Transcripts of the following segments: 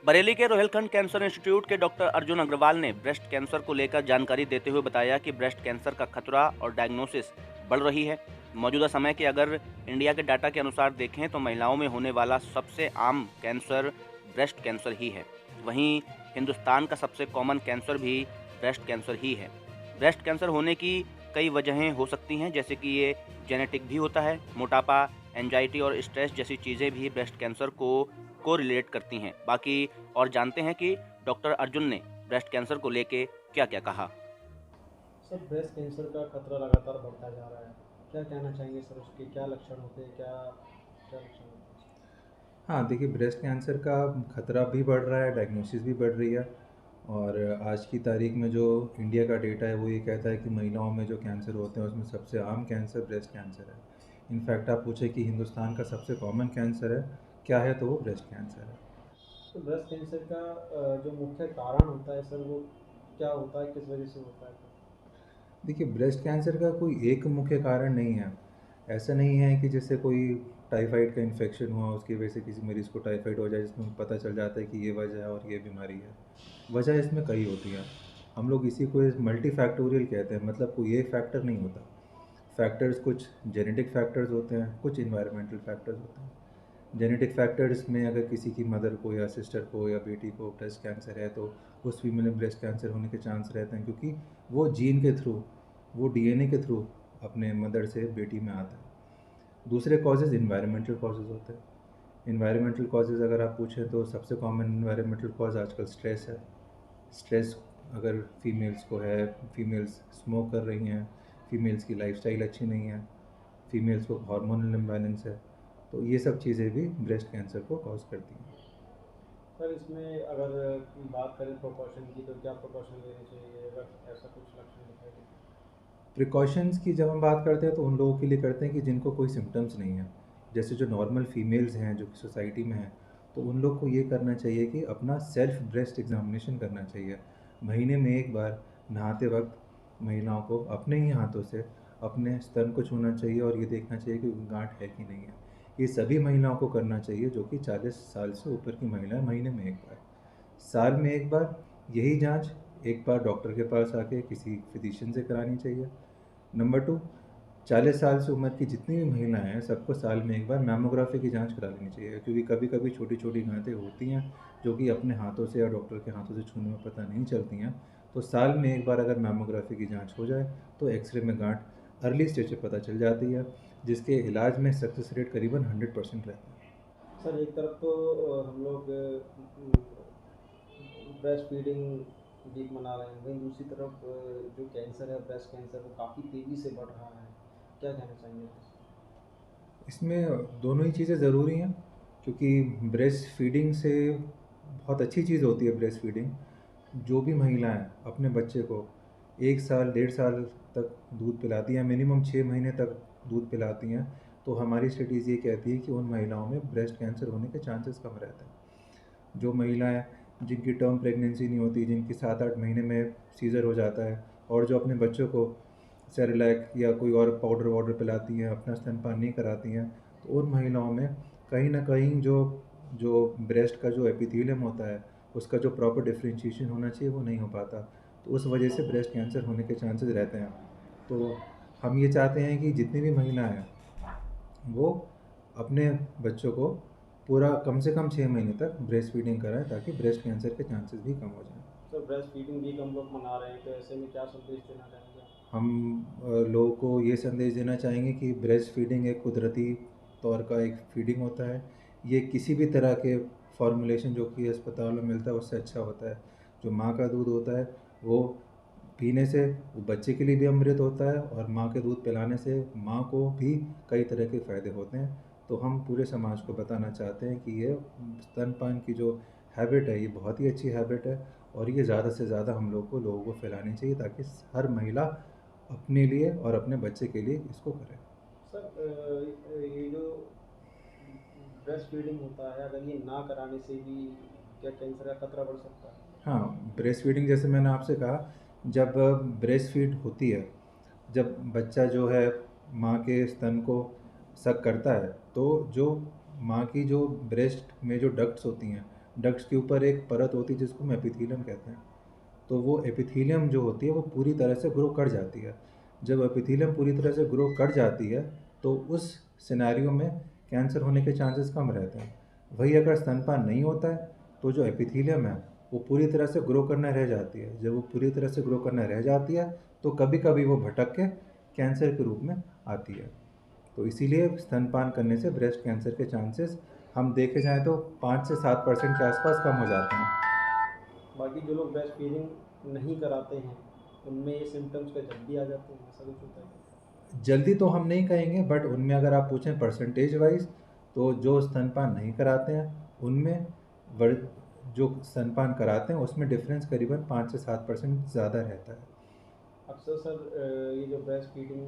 बरेली के Rohilkhand cancer institute के doctor Arjun Agarwal ने ब्रेस्ट कैंसर को लेकर जानकारी देते हुए बताया कि ब्रेस्ट कैंसर का खतरा और डायग्नोसिस बढ़ रही है। मौजूदा समय के अगर इंडिया के डाटा के अनुसार देखें तो महिलाओं में होने वाला सबसे आम कैंसर ब्रेस्ट कैंसर ही है। वहीं हिंदुस्तान का सबसे कॉमन कैंसर भी ब्रेस्ट कैंसर ही है। ब्रेस्ट कैंसर होने की कई वजहें हो सकती हैं, जैसे कि ये जेनेटिक भी होता है। मोटापा, एंजाइटी और स्ट्रेस जैसी चीज़ें भी ब्रेस्ट कैंसर को रिलेट करती हैं। बाकी और जानते हैं कि डॉक्टर अर्जुन ने ब्रेस्ट कैंसर को लेके क्या-क्या कहा। सर, ब्रेस्ट कैंसर का खतरा लगातार बढ़ता जा रहा है। क्या कहना चाहेंगे सर, उसके क्या लक्षण होते हैं, क्या क्या लक्षण होते हैं? हाँ, देखिए ब्रेस्ट कैंसर का खतरा भी बढ़ रहा है, डायग्नोसिस भी बढ़ रही है। और आज की तारीख में जो इंडिया का डेटा है वो ये कहता है कि महिलाओं में जो कैंसर होते हैं उसमें सबसे आम कैंसर ब्रेस्ट कैंसर है। इनफैक्ट आप पूछे कि हिंदुस्तान का सबसे कॉमन कैंसर है क्या है, तो वो ब्रेस्ट कैंसर है। तो ब्रेस्ट कैंसर का जो मुख्य कारण होता है सर, वो क्या होता है, किस वजह से होता है सर? देखिए ब्रेस्ट कैंसर का कोई एक मुख्य कारण नहीं है। ऐसा नहीं है कि जैसे कोई टाइफाइड का इन्फेक्शन हुआ उसकी वजह से किसी मरीज़ को टाइफाइड हो जाए जिसमें पता चल जाता है कि ये वजह है और ये बीमारी है। वजह इसमें कई होती हैं। हम लोग इसी को मल्टी फैक्टोरियल कहते हैं, मतलब कोई एक फैक्टर नहीं होता। फैक्टर्स कुछ जेनेटिक फैक्टर्स होते हैं, कुछ इन्वायरमेंटल फैक्टर्स होते हैं। जेनेटिक फैक्टर्स में अगर किसी की मदर को या सिस्टर को या बेटी को ब्रेस्ट कैंसर है तो उस फीमेल में ब्रेस्ट कैंसर होने के चांस रहते हैं, क्योंकि वो जीन के थ्रू, वो डीएनए के थ्रू अपने मदर से बेटी में आता है। दूसरे कॉजेज़ इन्वायरमेंटल कॉजेज़ होते हैं। इन्वायरमेंटल कॉजेज़ अगर आप पूछें तो सबसे कॉमन इन्वायरमेंटल कॉज आजकल स्ट्रेस है। स्ट्रेस अगर फीमेल्स को है, फीमेल्स स्मोक कर रही हैं, फीमेल्स की लाइफस्टाइल अच्छी नहीं है, फीमेल्स को हार्मोनल इम्बैलेंस है, तो ये सब चीज़ें भी ब्रेस्ट कैंसर को कॉज करती हैं। सर, इसमें अगर बात करें प्रिकॉशन की, तो क्या प्रिकॉशन लेने चाहिए अगर ऐसा कुछ लक्षण दिखाई दे? प्रिकॉशंस की जब हम बात करते हैं तो उन लोगों के लिए करते हैं कि जिनको कोई सिम्टम्स नहीं है। जैसे जो नॉर्मल फीमेल्स हैं जो कि सोसाइटी में हैं, तो उन लोग को ये करना चाहिए कि अपना सेल्फ ब्रेस्ट एग्जामिनेशन करना चाहिए। महीने में एक बार नहाते वक्त महिलाओं को अपने ही हाथों से अपने स्तन को छूना चाहिए और ये देखना चाहिए कि गांठ है कि नहीं है। ये सभी महिलाओं को करना चाहिए जो कि 40 साल से ऊपर की महिलाएं, महीने में एक बार। साल में एक बार यही जांच एक बार डॉक्टर के पास आके किसी फिजिशियन से करानी चाहिए। नंबर 2, 40 साल से उम्र की जितनी भी महिलाएं हैं सबको साल में एक बार मैमोग्राफी की जांच करा लेनी चाहिए, क्योंकि कभी कभी छोटी छोटी गांठें होती हैं जो कि अपने हाथों से या डॉक्टर के हाथों से छूने में पता नहीं चलती हैं। तो साल में एक बार अगर मैमोग्राफी की जांच हो जाए तो एक्सरे में गांठ अर्ली स्टेज पे पता चल जाती है, जिसके इलाज में सक्सेस रेट करीबन 100% रहता है। सर, एक तरफ तो हम लोग ब्रेस्ट फीडिंग वीक मना रहे हैं, वहीं दूसरी तरफ जो कैंसर है, ब्रेस्ट कैंसर, वो काफ़ी तेज़ी से बढ़ रहा है। क्या कहना चाहेंगे आप? इसमें दोनों ही चीज़ें ज़रूरी हैं, क्योंकि ब्रेस्ट फीडिंग से बहुत अच्छी चीज़ होती है ब्रेस्ट फीडिंग। जो भी महिलाएं अपने बच्चे को 1 साल 1.5 साल तक दूध पिलाती हैं, मिनिमम 6 महीने तक दूध पिलाती हैं, तो हमारी स्टडीज़ ये कहती है कि उन महिलाओं में ब्रेस्ट कैंसर होने के चांसेस कम रहते हैं। जो महिलाएं जिनकी टर्म प्रेगनेंसी नहीं होती, जिनकी 7-8 महीने में सीज़र हो जाता है, और जो अपने बच्चों को सेरेलैक या कोई और पाउडर वाउडर पिलाती हैं, अपना स्तनपान नहीं कराती हैं, तो उन महिलाओं में कहीं ना कहीं जो जो ब्रेस्ट का जो एपिथेलियम होता है उसका जो प्रॉपर डिफ्रेंशिएशन होना चाहिए वो नहीं हो पाता, तो उस वजह से ब्रेस्ट कैंसर होने के चांसेस रहते हैं। तो हम ये चाहते हैं कि जितनी भी महिलाएं हैं वो अपने बच्चों को पूरा कम से कम 6 महीने तक ब्रेस्ट फीडिंग कराएं, ताकि ब्रेस्ट कैंसर के चांसेस भी कम हो जाएं। सर, ब्रेस्ट फीडिंग वीक हम लोग मना रहे हैं, तो ऐसे में क्या संदेश देना चाहेंगे आप? हम लोगों को ये संदेश देना चाहेंगे कि ब्रेस्ट फीडिंग एक कुदरती तौर का एक फीडिंग होता है। ये किसी भी तरह के फॉर्मुलेशन जो कि अस्पताल में मिलता है उससे अच्छा होता है। जो माँ का दूध होता है वो पीने से वो बच्चे के लिए भी अमृत होता है, और माँ के दूध पिलाने से माँ को भी कई तरह के फ़ायदे होते हैं। तो हम पूरे समाज को बताना चाहते हैं कि ये स्तनपान की जो हैबिट है ये बहुत ही अच्छी हैबिट है, और ये ज़्यादा से ज़्यादा हम लोगों को फैलानी चाहिए, ताकि हर महिला अपने लिए और अपने बच्चे के लिए इसको करें। सर, ये जो ब्रेस्ट फीडिंग होता है, अगर ये ना कराने से भी क्या कैंसर का खतरा बढ़ सकता है? हाँ, ब्रेस्ट फीडिंग जैसे मैंने आपसे कहा, जब ब्रेस्ट फीड होती है, जब बच्चा जो है माँ के स्तन को सक करता है, तो जो माँ की जो ब्रेस्ट में जो डक्ट्स होती हैं डक्ट्स के ऊपर एक परत होती है जिसको हम एपिथेलियम कहते हैं। तो वो एपिथेलियम जो होती है वो पूरी तरह से ग्रो कर जाती है। जब एपिथेलियम पूरी तरह से ग्रो कर जाती है तो उस सिनेरियो में कैंसर होने के चांसेस कम रहते हैं। वही अगर स्तनपान नहीं होता है तो जो एपिथेलियम है वो पूरी तरह से ग्रो करना रह जाती है। जब वो पूरी तरह से ग्रो करना रह जाती है तो कभी कभी वो भटक के कैंसर के रूप में आती है। तो इसीलिए स्तनपान करने से ब्रेस्ट कैंसर के चांसेस हम देखे जाएँ तो 5 से 7% के आसपास कम हो जाते हैं। बाकी जो लोग ब्रेस्ट फीडिंग नहीं कराते हैं उनमें ये सिम्टम्स क्या जल्दी आ जाते हैं, ऐसा कुछ होता है? जल्दी तो हम नहीं कहेंगे, बट उनमें अगर आप पूछें परसेंटेज वाइज तो जो स्तनपान नहीं कराते हैं उनमें जो स्तनपान कराते हैं उसमें डिफरेंस करीबन 5 से 7% ज़्यादा रहता है। अक्सर सर ये जो ब्रेस्ट फीडिंग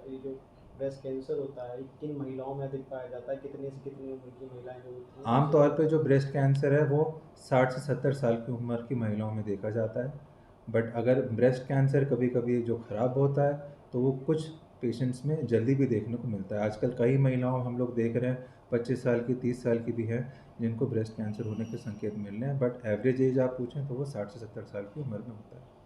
ये जो ब्रेस्ट कैंसर होता है ये किन महिलाओं में अधिक पाया जाता है, कितने से कितनी उम्र की महिलाएं जो होती हैं आमतौर पे जो ब्रेस्ट कैंसर है वो 60 से 70 साल की उम्र की महिलाओं में देखा जाता है। बट अगर ब्रेस्ट कैंसर कभी कभी जो ख़राब होता है तो वो कुछ पेशेंट्स में जल्दी भी देखने को मिलता है। आजकल कई महिलाओं हम लोग देख रहे हैं 25 साल की 30 साल की भी हैं जिनको ब्रेस्ट कैंसर होने के संकेत मिल रहे हैं। बट एवरेज एज आप पूछें तो वो 60 से 70 साल की उम्र में होता है।